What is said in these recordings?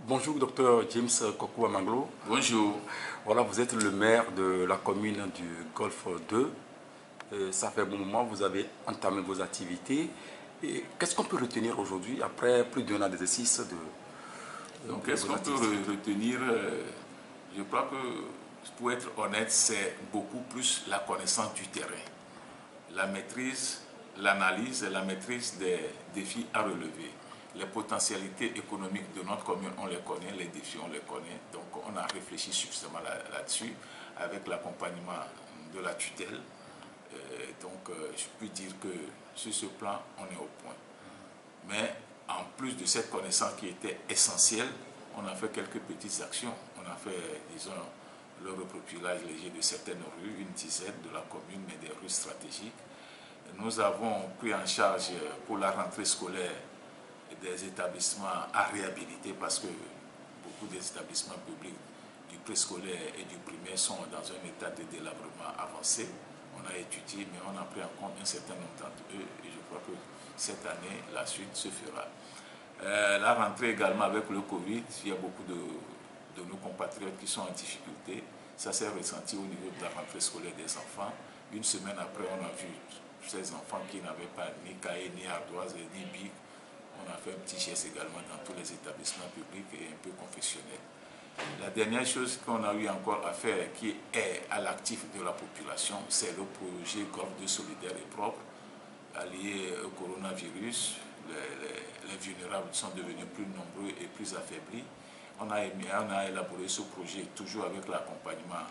Bonjour, docteur James Kokou Amanglo. Bonjour. Voilà, vous êtes le maire de la commune du Golfe 2. Ça fait un bon moment, vous avez entamé vos activités. Qu'est-ce qu'on peut retenir aujourd'hui, après plus d'un an d'exercice Donc, de qu'est-ce vos qu'on peut activités? retenir? Je crois que, pour être honnête, c'est beaucoup plus la connaissance du terrain, la maîtrise, l'analyse et la maîtrise des défis à relever. Les potentialités économiques de notre commune, on les connaît, les défis, on les connaît. Donc, on a réfléchi suffisamment là-dessus, avec l'accompagnement de la tutelle. Je peux dire que sur ce plan, on est au point. Mais en plus de cette connaissance qui était essentielle, on a fait quelques petites actions. On a fait, disons, le repopulage léger de certaines rues, une dizaine de la commune, mais des rues stratégiques. Nous avons pris en charge pour la rentrée scolaire des établissements à réhabiliter parce que beaucoup des établissements publics du préscolaire et du primaire sont dans un état de délabrement avancé. On a étudié, mais on a pris en compte un certain nombre d'entre eux et je crois que cette année, la suite se fera. La rentrée également avec le Covid, il y a beaucoup de nos compatriotes qui sont en difficulté. Ça s'est ressenti au niveau de la rentrée scolaire des enfants. Une semaine après, on a vu ces enfants qui n'avaient pas ni cahier, ni ardoise, ni bic. On a fait un petit geste également dans tous les établissements publics et un peu confessionnels. La dernière chose qu'on a eu encore à faire, qui est à l'actif de la population, c'est le projet Golfe 2 solidaire et propre, lié au coronavirus. Les vulnérables sont devenus plus nombreux et plus affaiblis. On a élaboré ce projet toujours avec l'accompagnement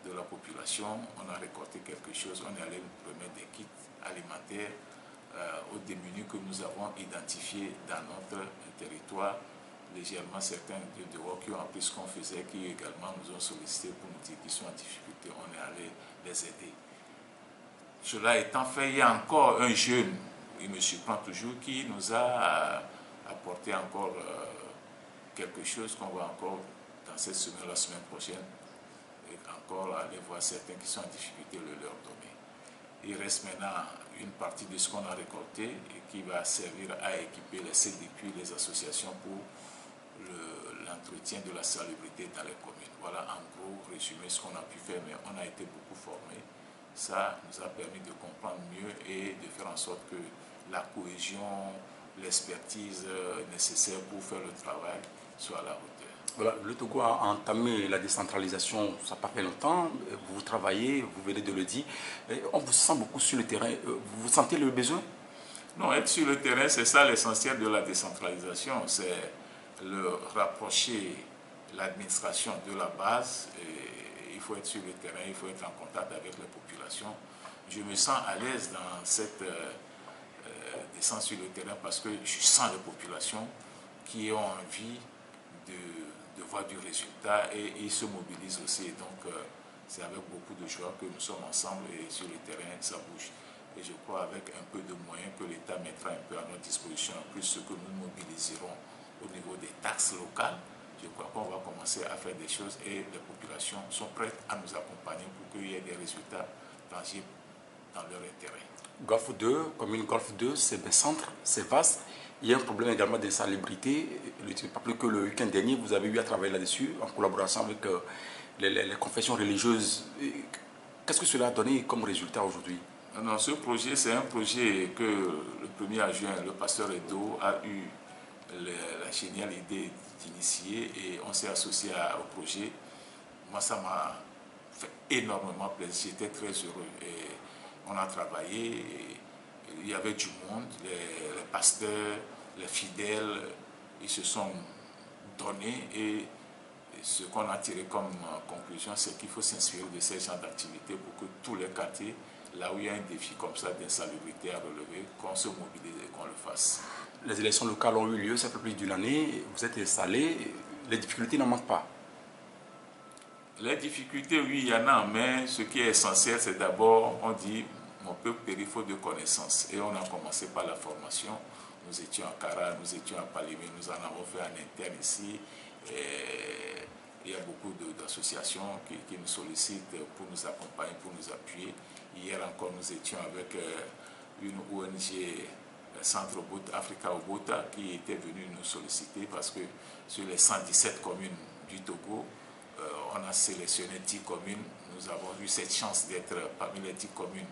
de la population. On a récolté quelque chose, on est allé remettre des kits alimentaires aux démunis que nous avons identifiés dans notre territoire. Légèrement certains de dehors qui ont appris ce qu'on faisait, qui également nous ont sollicité pour nous dire qu'ils sont en difficulté, on est allé les aider. Cela étant fait, il y a encore un jeune, il me surprend toujours, qui nous a apporté encore quelque chose qu'on va encore dans cette semaine, la semaine prochaine, et encore aller voir certains qui sont en difficulté, le leur donner. Il reste maintenant une partie de ce qu'on a récolté et qui va servir à équiper les CDQ, les associations pour l'entretien de la salubrité dans les communes. Voilà en gros résumé ce qu'on a pu faire, mais on a été beaucoup formés. Ça nous a permis de comprendre mieux et de faire en sorte que la cohésion, l'expertise nécessaire pour faire le travail soit à la hauteur. Voilà, le Togo a entamé la décentralisation, ça n'a pas fait longtemps. Vous travaillez, vous venez de le dire. On vous sent beaucoup sur le terrain. Vous sentez le besoin? Non, être sur le terrain, c'est ça l'essentiel de la décentralisation. C'est le rapprocher l'administration de la base. Et il faut être sur le terrain, il faut être en contact avec les populations. Je me sens à l'aise dans cette descente sur le terrain parce que je sens les populations qui ont envie de voir du résultat et ils se mobilisent aussi. Donc, c'est avec beaucoup de joie que nous sommes ensemble et sur le terrain, ça bouge. Et je crois avec un peu de moyens que l'État mettra un peu à notre disposition, en plus ce que nous mobiliserons au niveau des taxes locales, je crois qu'on va commencer à faire des choses et les populations sont prêtes à nous accompagner pour qu'il y ait des résultats tangibles dans leur intérêt. Golfe 2, commune Golfe 2, c'est un centre, c'est vaste. Il y a un problème également d'insalubrité. Pas plus que le week-end dernier, vous avez eu à travailler là-dessus en collaboration avec les confessions religieuses. Qu'est-ce que cela a donné comme résultat aujourd'hui? Non, ce projet, c'est un projet que le 1er juin, le pasteur Edo a eu la géniale idée d'initier et on s'est associé au projet. Moi, ça m'a fait énormément plaisir, j'étais très heureux. Et on a travaillé, et il y avait du monde, les pasteurs, les fidèles, ils se sont donnés et ce qu'on a tiré comme conclusion, c'est qu'il faut s'inspirer de ces genres d'activités pour que tous les quartiers, là où il y a un défi comme ça d'insalubrité à relever, qu'on se mobilise et qu'on le fasse. Les élections locales ont eu lieu, ça fait plus d'une année, vous êtes installé, les difficultés n'en manquent pas. Les difficultés, oui, il y en a, mais ce qui est essentiel, c'est d'abord, on dit, mon peuple périt faute de connaissances. Et on a commencé par la formation. Nous étions à Kara, nous étions à Palimé, nous en avons fait en interne ici. Et il y a beaucoup d'associations qui nous sollicitent pour nous accompagner, pour nous appuyer. Hier encore, nous étions avec une ONG centre Africa Obota, qui était venu nous solliciter parce que sur les 117 communes du Togo, on a sélectionné 10 communes. Nous avons eu cette chance d'être parmi les 10 communes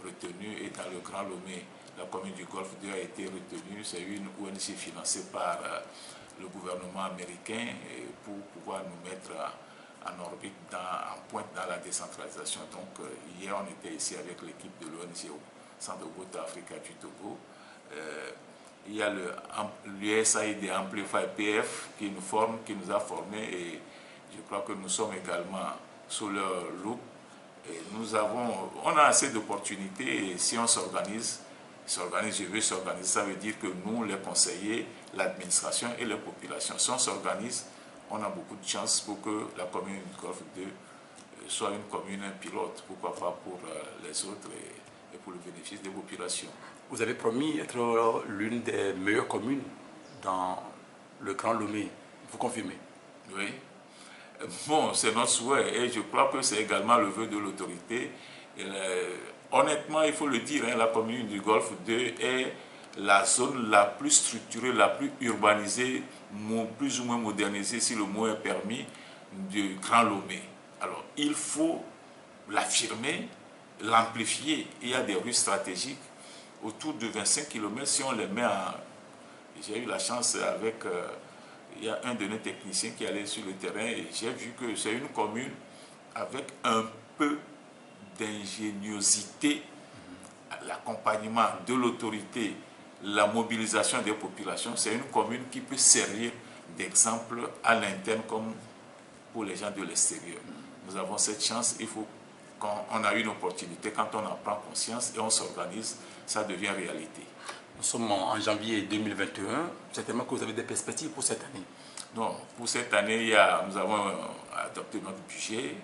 retenues, et dans le Grand Lomé, la commune du Golfe 2 a été retenue. C'est une ONG financée par le gouvernement américain pour pouvoir nous mettre en orbite, en pointe dans la décentralisation. Donc hier, on était ici avec l'équipe de l'ONG au Centre Obota Africa du Togo. Il y a l'USAID Amplify PF qui nous forme, qui nous a formés, et je crois que nous sommes également sous leur loupe. Et on a assez d'opportunités, et si on s'organise, je veux s'organiser, ça veut dire que nous, les conseillers, l'administration et les populations, si on s'organise, on a beaucoup de chance pour que la commune du Golfe 2 soit une commune pilote, pourquoi pas pour les autres et pour le bénéfice des populations. Vous avez promis être l'une des meilleures communes dans le Grand Lomé. Vous confirmez? Oui. Bon, c'est notre souhait, et je crois que c'est également le vœu de l'autorité. Honnêtement, il faut le dire, la commune du Golfe 2 est la zone la plus structurée, la plus urbanisée, plus ou moins modernisée, si le mot est permis, du Grand Lomé. Alors, il faut l'affirmer, l'amplifier. Il y a des rues stratégiques autour de 25 km, si on les met en... J'ai eu la chance avec... il y a un de nos techniciens qui allait sur le terrain, et j'ai vu que c'est une commune avec un peu d'ingéniosité, l'accompagnement de l'autorité, la mobilisation des populations. C'est une commune qui peut servir d'exemple à l'interne comme pour les gens de l'extérieur. Nous avons cette chance. Il faut, quand on a une opportunité, quand on en prend conscience et on s'organise, ça devient réalité. Nous sommes en janvier 2021. Certainement que vous avez des perspectives pour cette année. Non, pour cette année, nous avons adopté notre budget.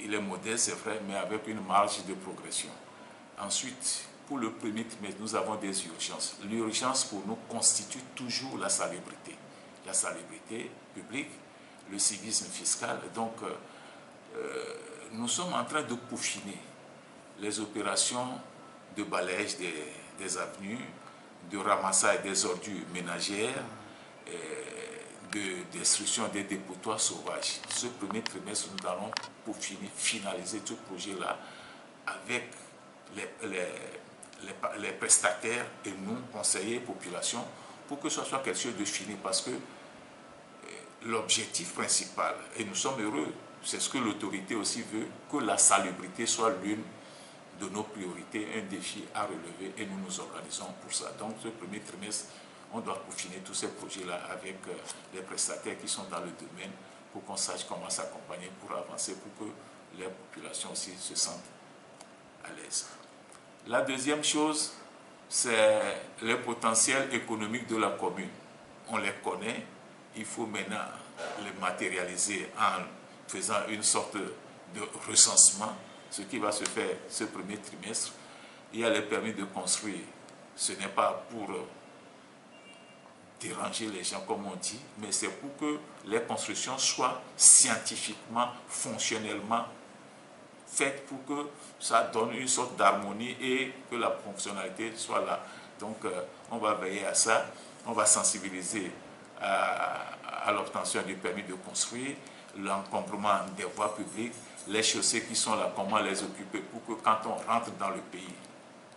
Il est modeste, c'est vrai, mais avec une marge de progression. Ensuite, pour le premier trimestre, nous avons des urgences. L'urgence pour nous constitue toujours la salubrité. La salubrité publique, le civisme fiscal. Donc, nous sommes en train de peaufiner les opérations de balayage des avenues, de ramassage des ordures ménagères, de destruction des dépotoirs sauvages. Ce premier trimestre, nous allons peaufiner, finaliser ce projet-là avec les prestataires et nous, conseillers, population, pour que ce soit quelque chose de fini, parce que l'objectif principal, et nous sommes heureux, c'est ce que l'autorité aussi veut, que la salubrité soit l'une de nos priorités, un défi à relever, et nous nous organisons pour ça. Donc ce premier trimestre, on doit peaufiner tous ces projets-là avec les prestataires qui sont dans le domaine, pour qu'on sache comment s'accompagner, pour avancer, pour que les populations aussi se sentent à l'aise. La deuxième chose, c'est le potentiel économique de la commune. On les connaît, il faut maintenant les matérialiser en faisant une sorte de recensement, ce qui va se faire ce premier trimestre. Il y a les permis de construire. Ce n'est pas pour déranger les gens, comme on dit, mais c'est pour que les constructions soient scientifiquement, fonctionnellement faites, pour que ça donne une sorte d'harmonie et que la fonctionnalité soit là. Donc, on va veiller à ça. On va sensibiliser à l'obtention du permis de construire, l'encombrement des voies publiques, les chaussées qui sont là, comment les occuper, pour que quand on rentre dans le pays,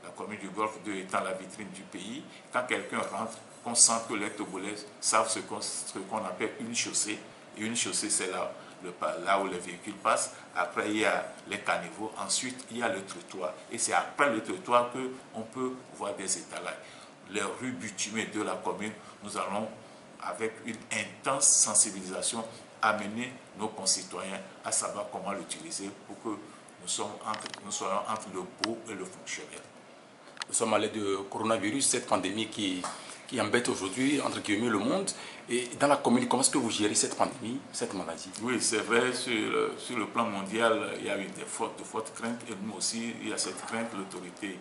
la commune du Golfe 2 étant la vitrine du pays, quand quelqu'un rentre, qu'on sent que les Togolais savent ce qu'on appelle une chaussée. Et une chaussée, c'est là où les véhicules passent. Après, il y a les caniveaux. Ensuite, il y a le trottoir. Et c'est après le trottoir qu'on peut voir des étalages. Les rues bitumées de la commune, nous allons, avec une intense sensibilisation, amener nos concitoyens à savoir comment l'utiliser pour que nous soyons entre le beau et le fonctionnel. Nous sommes à l'aide de coronavirus, cette pandémie qui embête aujourd'hui, entre guillemets, le monde. Et dans la commune, comment est-ce que vous gérez cette pandémie, cette maladie? Oui, c'est vrai, sur le plan mondial, il y a eu de fortes craintes, et nous aussi, il y a cette crainte, l'autorité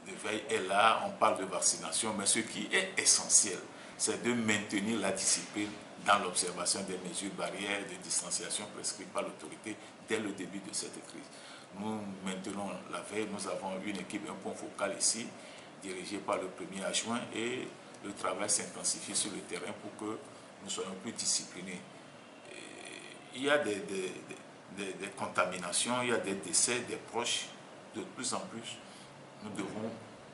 de veille est là, on parle de vaccination, mais ce qui est essentiel, c'est de maintenir la discipline dans l'observation des mesures barrières de distanciation prescrites par l'autorité dès le début de cette crise. Nous maintenons la veille, nous avons une équipe, un point focal ici, dirigé par le premier adjoint, et le travail s'intensifie sur le terrain pour que nous soyons plus disciplinés. Il y a des contaminations, il y a des décès, des proches. De plus en plus, nous devons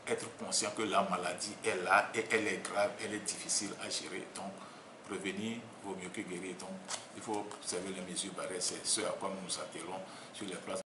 être conscients que la maladie est là et elle est grave, elle est difficile à gérer. Donc, prévenir vaut mieux que guérir. Donc, il faut observer les mesures barrières. C'est ce à quoi nous nous attelons sur les places.